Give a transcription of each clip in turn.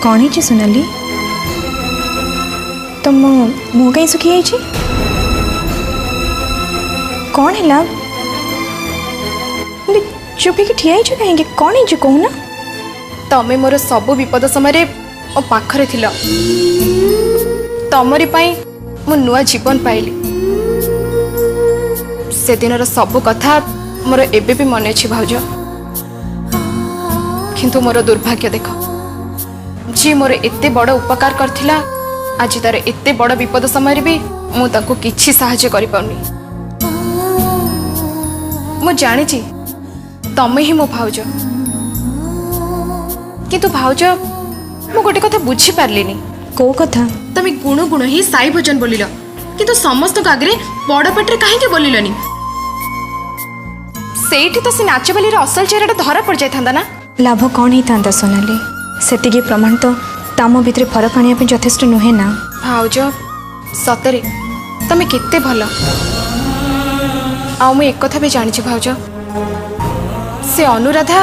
कौन है सोनाली तुम मुँह कहीं सुखी जाइए कौन है लाभ चुपी की ठिया कहीं कौन है कहूना तमें मोर सब विपद समय मो पाखरे थिल तमरी पाई मु नुआ जीवन पाइली से दिन सब कथा मोर एबे भी मन अच्छी भाउज किंतु मोर दुर्भाग्य देख जी मोर एते बड़ उपकार करथिला आज तार एते बड़ विपद समय भी मु ताको किछि सहाय्य करि पाउनी मु जानी छी तमे ही मो भाउज किंतु भाउज मु गोटे कथा बुझी पारलिनी को कथा तमे गुण गुण ही साई भजन बोलिल किंतु समस्त आगे बड़ पेटे कहीं बोलिलनी सेठी तो से नाच बाली असल चेहरा धरा पड़ जाता ना लाभ कौन ही था सोनाली से प्रमाण तो तम भितर फरक आने यथेष्ट नुहे ना भाउज सतरे तमे केते भल आ एक कथा भी जानी भाउज से अनुराधा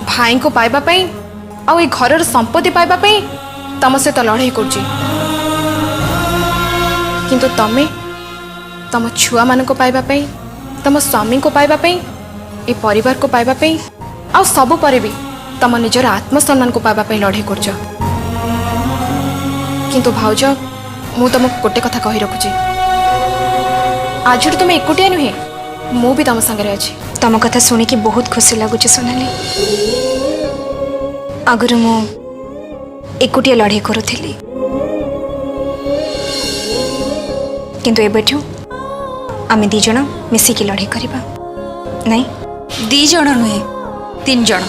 भाई को पाइबा पई आ ए घर संपत्ति पाइबा पई तम सहित लड़ाई कर किंतु तमे तम छुआ मान को पाइबा पई तम स्वामी को पाइबा पई ए परिवार को पाइबा पई आ सब परे भी तम निजर आत्मसम्मान को पाइबा पई लड़ाई कर किंतु भाउज मु तुम गोटे कथा कही रखुची आज तुम एकुटिया नुहे मु भी तुम संगे अच्छी तम कथा शुणिकी बहुत खुशी लगुच सोनाली आगुरी मु एकुटिया लड़ाई करुली किंतु एबेठू आमे दी जण मिसिकी लड़ाई करबा नहीं 2 जण नुहे 3 जण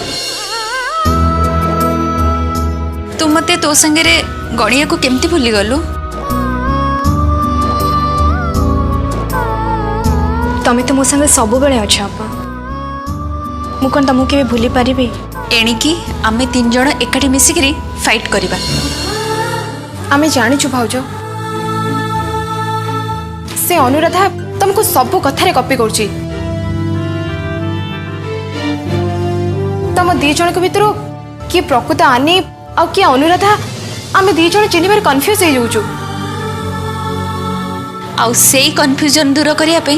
तू मते तो संगे गणिया को केमती भूली गलु तमे तो मो संगे सब बेले अच्छा आपा मु कौन तुमको केबे भूली पारिबे एणिकी आमे 3 जण एकाठी मिसिकरी फाइट करबा आमे जानिछु भाउज से अनुराधा तुमको सब कथारे कॉपी करछि तम 2 जण के भितर किए प्रकृत आनी आ किए अनुराधा आमे 2 जण चिन्हिबार कन्फ्यूज हो जाउछु आउ सेई कन्फ्यूजन दूर करिया पे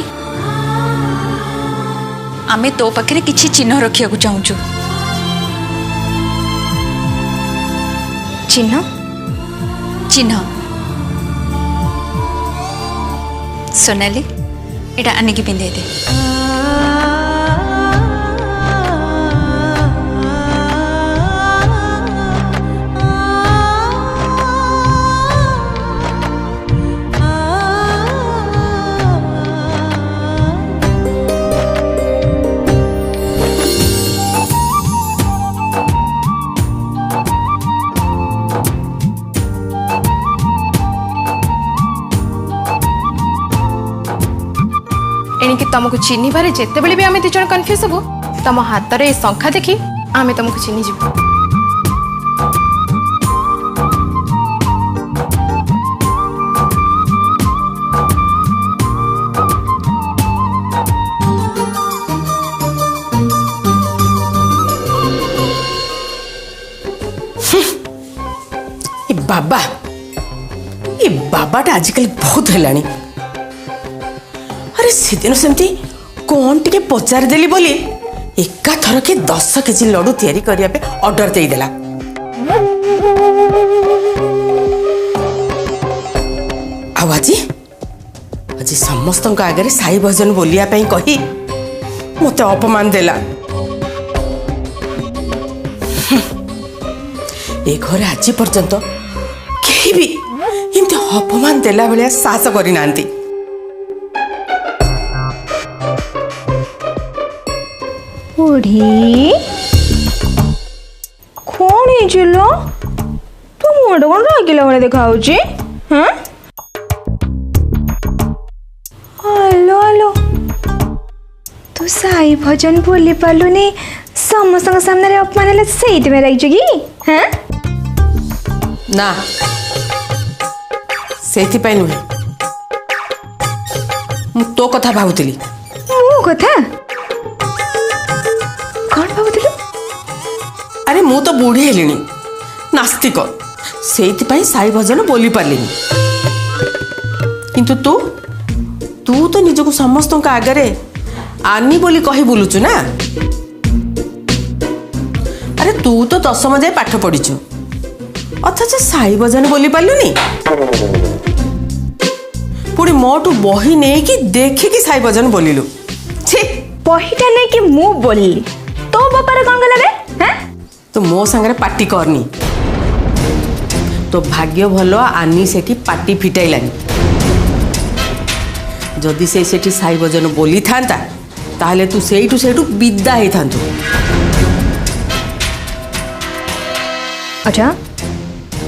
आमे तो पाखरे किछि चिन्ह रखिया को चाहूछु चिन्ह चिन्ह सोनाली एटा आने की पिंधे दे एणिकी तुमको चिन्ह बारे जिते बड़े भी आम 2 जण कन्फ्यूज हबु तुम हाथ रे संख्या देखी आमे तुमको चिन्ह जीव बाबाटा आजिकल बहुत है अरे से दिन सेमती कौन टिके पचार देली बोली एका थर के 10 केजी लड्डू तैयारी करिया पे ऑर्डर दे देला आवाजी आज समस्त आगे साई भजन बोलिया पई कही मते अपमान देला ए घर आज पर्यंत कहीं भी इमती अपमान देला बेले साहस करी नांती ओढ़ी कौन है जिलो तू मुंड कौन रागिला वाले दिखाऊची हाँ हेलो हेलो तू साई भजन बोली पालुनी समस्त सामने अपमान ले सहित में रही जगी हाँ ना सेति पाई नुहे मु तो कथा भाबुतली मु कथा कौन भाबुतली अरे मु तो बूढ़ी हेलिनी नास्तिक ସେଇଥିପାଇଁ ସାଇ ଭଜନ ବୋଲି ପାରିଲିନି। କିନ୍ତୁ ତୁ ତୁ ତ ନିଜକୁ ସମସ୍ତଙ୍କ ଆଗରେ ଆନି ବୋଲି କହି ବୁଲୁଛୁ ନା। ଆରେ ତୁ ତ 10ମ ଯାଏ ପାଠ ପଢିଛୁ, ଅଥଚ ସାଇ ଭଜନ ବୋଲି ପାରିଲୁନି। ପୁଣି ମୋଠୁ ବହି ନେଇକି ଦେଖିକି ସାଇ ଭଜନ ବୋଲିଲୁ। ଛି, ବହିଟା ନେଇକି ମୁଁ ବୋଲିଲି, ତୋ ବାପାରେ କ'ଣ ଗଲା ରେ? ହାଁ, ତୁ ମୋ ସାଙ୍ଗରେ ପାଟି କରନି। ତୋ ଭାଗ୍ୟ ଭଲ ଆନି ସେଠି ପାଟି ଫିଟାଇଲାନି। ଯଦି ସେ ସେଠି ସାଇ ଭଜନ ବୋଲି ଥାନ୍ତା ତାହେଲେ ତୁ ସେଇଠୁ ବିଦା ହେଇଥାନ୍ତୁ। ଆଚ୍ଛା,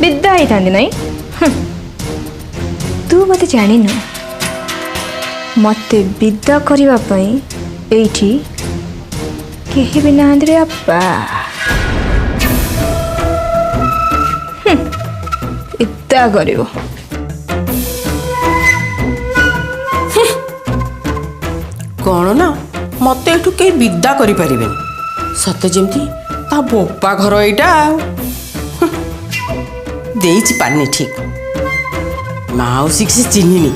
ବିଦା ହେଇଥାନ୍ତି ନାଇଁ? ତୁ ମତେ ଜାଣିନୁ, ମତେ ବିଦା କରିବା ପାଇଁ ଏଇଠି କେହି ବି ନାହାନ୍ତି ରେ ବାପା। ବିଦା କରିବ। କ'ଣ ନା ମତେ ଏଠୁ କେହି ବିଦା କରିପାରିବେନି, ସତେ ଯେମିତି ତା ବୋପା ଘର ଏଇଟା। ଦେଇଛି ପାନି ଠିକ, ମାଉସୀକି ସେ ଚିହ୍ନିନି।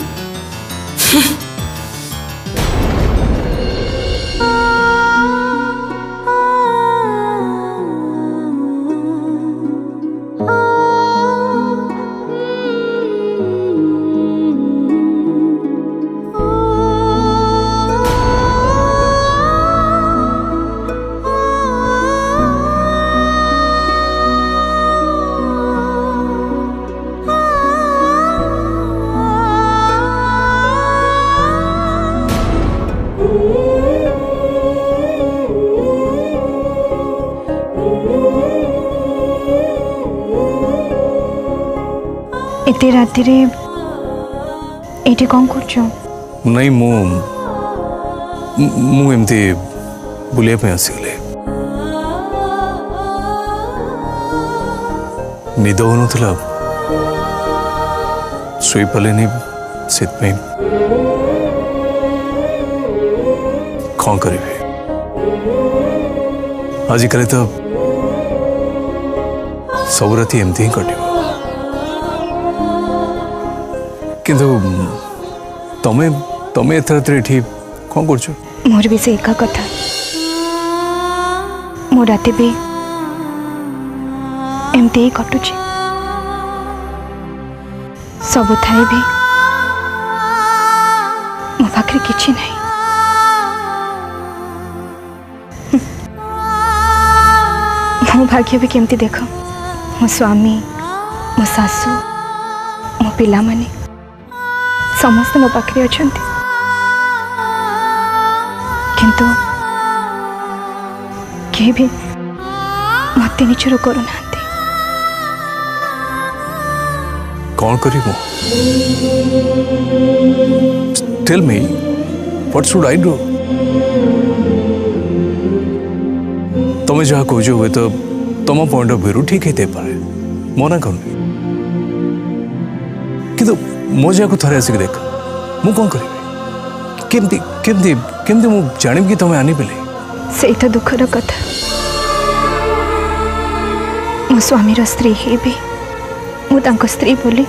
ଏତେ ରାତିରେ ଏଇଠି କ'ଣ କରୁଛ? नहीं मु एमती बुलिया पे आसीगले निद हो नथला सोई पलेनी सेतपई कौन करिवे आजिकल तो सब राति एमती ही कटिव किंतु तमे तमे एथरात्रे एठी कौन करछ? मोर भी से एका कथा, मो राति भी एमती ही कटुची। सब थाई भी मो पाखरे किछि नहीं। मो भाग्य भी केमती देख, मो स्वामी, मो सासू, मो पिला माने समस्त मो पाखरे अछंती, किंतु के भी मत निचर करूना। कौन करिवो? Tell me what should I do? तमे जहाँ कह हुए तो तुम पॉइंट ऑफ व्यू ठीक है पारे, मना कर कि मो जहाँ थे आसिक देख मु कौन करी केमती केमती केमती मु जानिब कि तुम आनी पेले से तो दुखर कथा। मो स्वामी स्त्री है भी मु तांको स्त्री बोली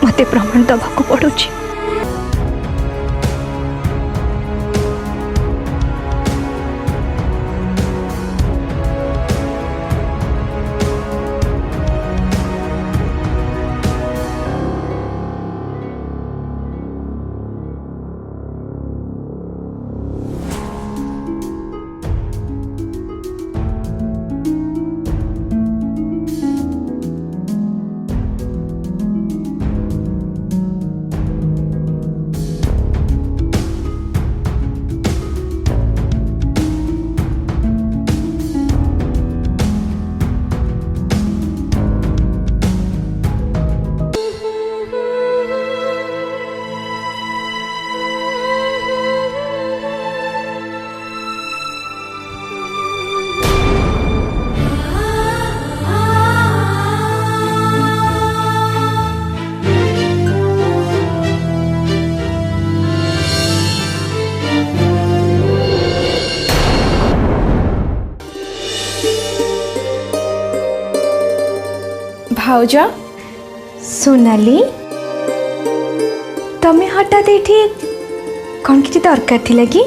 मते प्रमाण दबाको पड़ुची। भाउज सोनाली तमें हठात ये कौन किसी दरकार थिला कि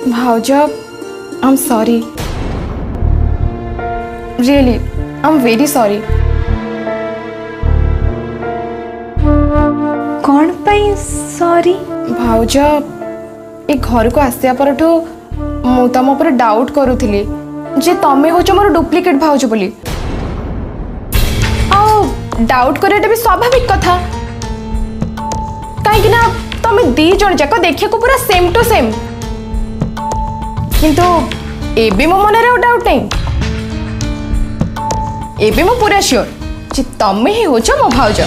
भाउज I am sorry really I am very sorry कौन पाई सॉरी भाउज ए घर को आसिया परठू मु तम ऊपर डाउट करूथली जे तमे होच मोर डुप्लीकेट भाउज बोली आ डाउट करैटा भी स्वाभाविक कथा काहे ना तमे दी जण जाक देखिया को पूरा सेम टू सेम किंतु एबे मो मन रे डाउट नहीं एबे मो पूरा श्योर जे तमे ही होच मो भाउज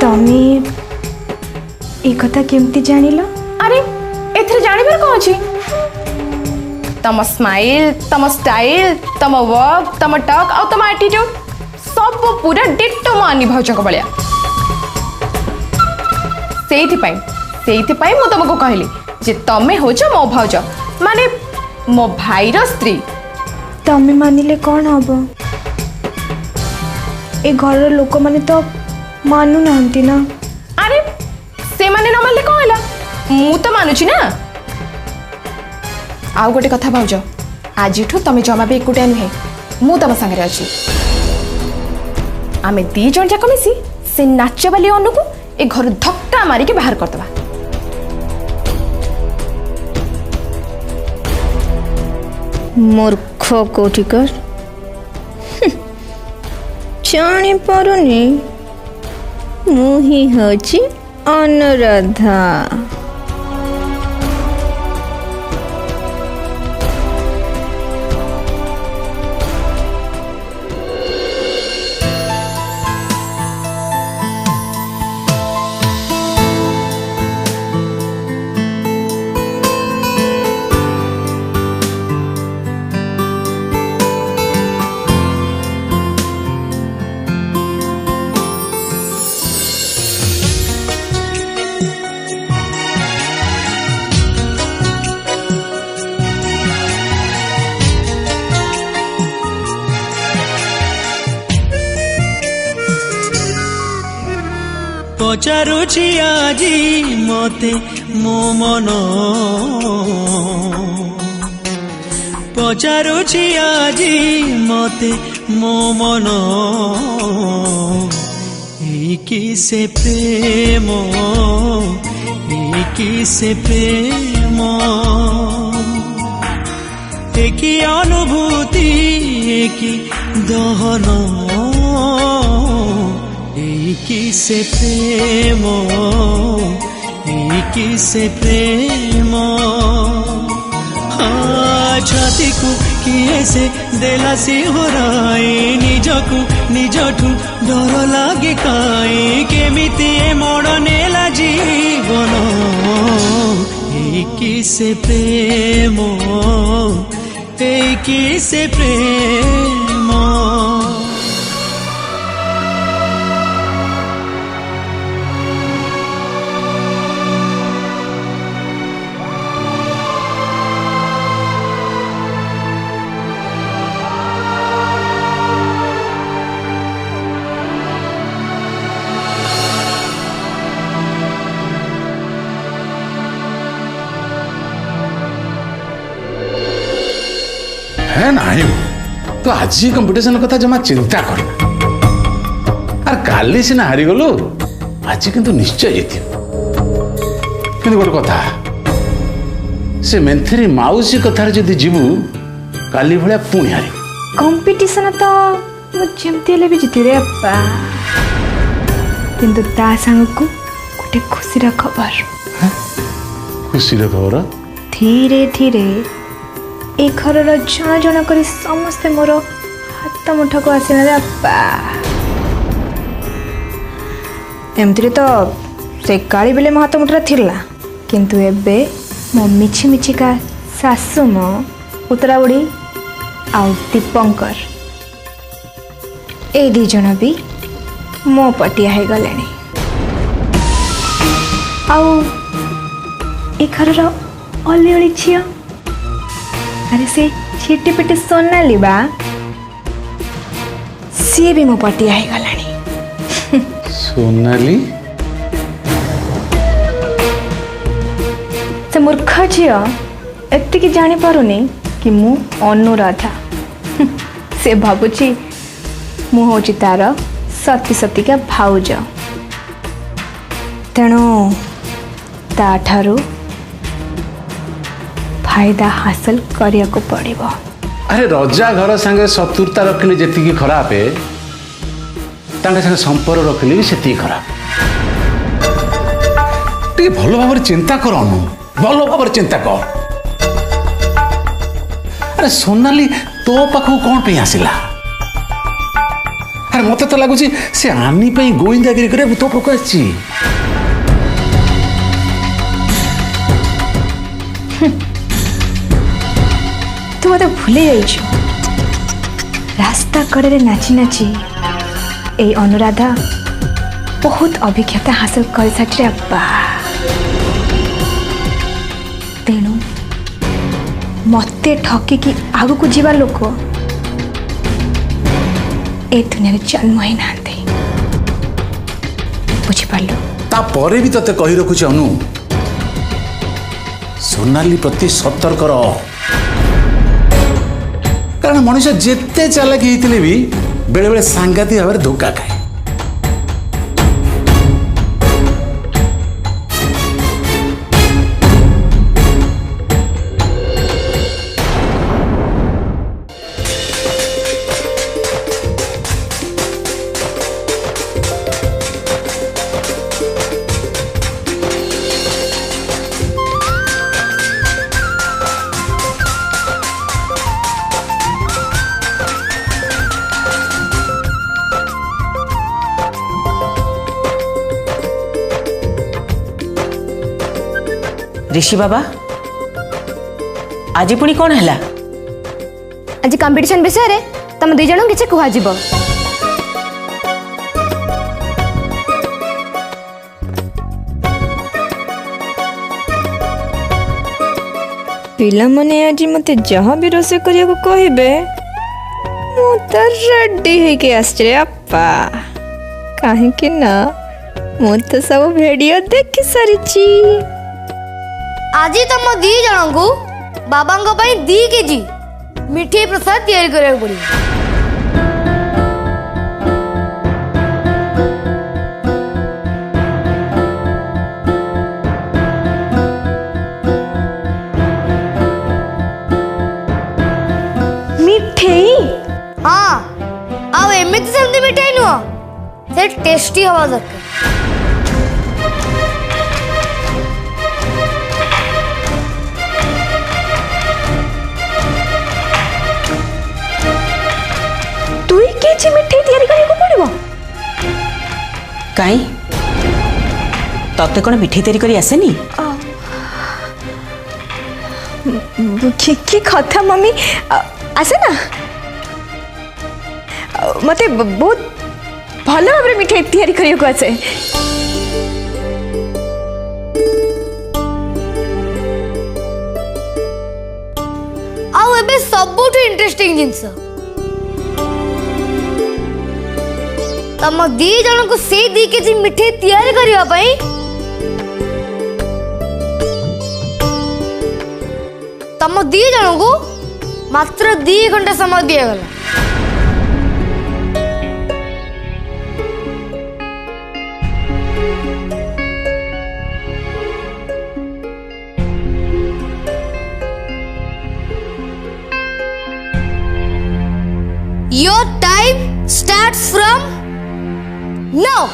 तमे एक कथा केमती जानिलो अरे एथरे जानिबार को अछि तम स्माइल तम स्टाइल तम वर्क तम टॉक और तम एटीट्यूड सब पूरा डिट्टो मो आनी भाउज को बलिया सेइथि पई मु तुमको कहली जे तमे होछ मो भाउज माने मो भाईर स्त्री तमे मानिले कौन हबो ए घर लोक माने तो मानु नांती ना अरे से माने न मानले कहला मु तो मानुची ना आउ गोटे कथा भाउज आज तमे जमा भी एकुटिया नुहे मु तम संगे अच्छी आमे दी जन जाक मिसी से नाच बाली अनु को ए घर धक्का मारी के बाहर करदबा मूर्ख कोठिकर जानी पारुनी मुही होची अनुराधा पचारुछि आजी मते मो मन पचारुछि आजी मते मो मन एकी से प्रेम एकी से प्रेम एकी अनुभूति एकी दहन एकी से प्रेम एकी से प्रेम छाती को किए से देला सिंहराई निजकु निजठु डर लागे काई केमिति मोड़ नेला जीवन एकी से प्रेम एकी से प्रेम है नहीं तो आज कंपटीशन कथा जमा चिंता करना और काली सीना हारी गलु आज किंतु निश्चय जीत किंतु गोटे कथा से मेन्थरी माउसी कथार जदि जीवु काली भलिया पुणी हारी कंपटीशन तो जमती हेले भी जीती रे अपा किंतु ता संग को गोटे खुशी खबर खुशी खबर धीरे धीरे ए घर जन जन कर समस्ते मोर हाथ मुठ को आसला रे अपा एमती तो से काली बेले मो हाथ मुठरा थिला किंतु एबे मो मिछि मिछिका सासु मो उतरा बुढ़ी आउ दीपंकर ए दी जन भी मो पटिया है गले आउ ए घर अली अली झिया अरे से छिटी पिटी सोनाली बा सी भी मो पटिया हो गलानी। सोनाली से मूर्ख झील एतिकी जानी पारुनी कि मु अनुराधा। से भावुची मु होची तार सती सतीका भाउज, तेणु ताठारू फायदा हासिल करिया को पड़िबो। अरे रजा घर संगे शत्रुता रखिले जेतिकी खराब है तांगे संगे संपर्क रखिले भी सेतिकी खराब। टे भलो भाବରେ चिंता कर अनु, भलो भाବରେ चिंता कर। अरे सोनाली तो पाखु कौन पे आसिला? अरे मते तो लागुची से आनी पे गोइंदागिरी करे तो पाखु आछि। तू मत भूली जाइछु। रास्ता कड़े नाची नाची ए अनुराधा बहुत अभिज्ञता हासिल कर सारी अब्बा। तेणु मते ठकी कि आगु को जीवा लोक ए दुनिया जन्म ही ना बुझिपार। तापर भी तते कही रखुଛି अनु, सोनाली प्रति सतर्क रह। कारण मनुष्य जेते चालाकी होइतिले भी बेले बेले सांगातिक भाव धोखा खाए। ऋषि बाबा आज पुणी कौन है? आज कंपटीशन विषय रे तुम दुई जन किसी कहजिब। पिला मने आज मते जहाँ भी रोसे करिया को कहिबे मु त रेडी हे के आस्त्रे अप्पा। काहे कि ना मु तो सब वीडियो देख सारिची। आज तुम दी जन को बाबा दी केजी मिठी प्रसाद तैयारी करा पड़ी। मिठाई? हाँ आउ एमती सेमती मिठाई नुह से टेस्टी हवा दरकार। मिठाई तैयारी करने को पड़िबो? काई तते कोन मिठाई तैयारी करी आसेनी? की कथा मम्मी आसे ना मते बहुत भलो भाबरे मिठाई तैयारी करियो को आसे। आउ एबे सबुठ इंटरेस्टिंग जिंस तम दी जन को से दी केजी मिठाई तैयारी करिया पई तम दी जन को मात्र 2 घंटा समय दिया गला। Your time starts from now.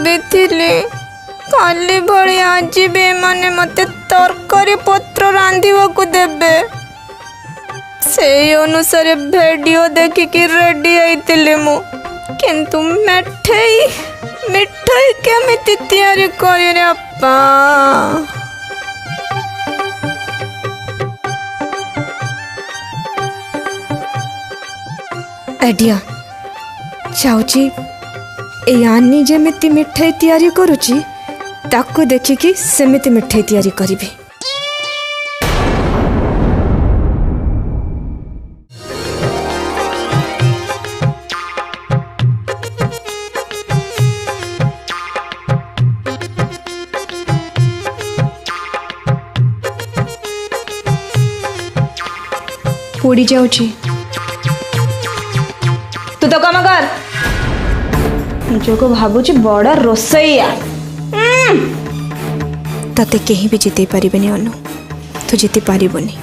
ଦେଇଥିଲି କାଲି ଭଳି ଆଜି ବି ଏମାନେ ମୋତେ ତରକାରୀ ପତ୍ର ରାନ୍ଧିବାକୁ ଦେବେ ସେଇ ଅନୁସାରେ ଭିଡ଼ିଓ ଦେଖିକି ରେଡି ହେଇଥିଲି ମୁଁ କିନ୍ତୁ ମିଠାଇ କେମିତି ତିଆରି କରିରେ ଆପା ଆଇଡିଆ ଚାହୁଛି ଏଇ ଆନି ଯେମିତି ମିଠାଇ ତିଆରି କରୁଛି ତାକୁ ଦେଖିକି ସେମିତି ମିଠାଇ ତିଆରି କରିବି ପୋଡ଼ି ଯାଉଛି ତୁ ତ କାମ କର ନିଜକୁ ଭାବୁଛି ବଡ଼ ରୋଷେଇଆ ତତେ କେହି ବି ଜିତେଇ ପାରିବେନି ଅନୁ ତୁ ଜିତି ପାରିବୁନି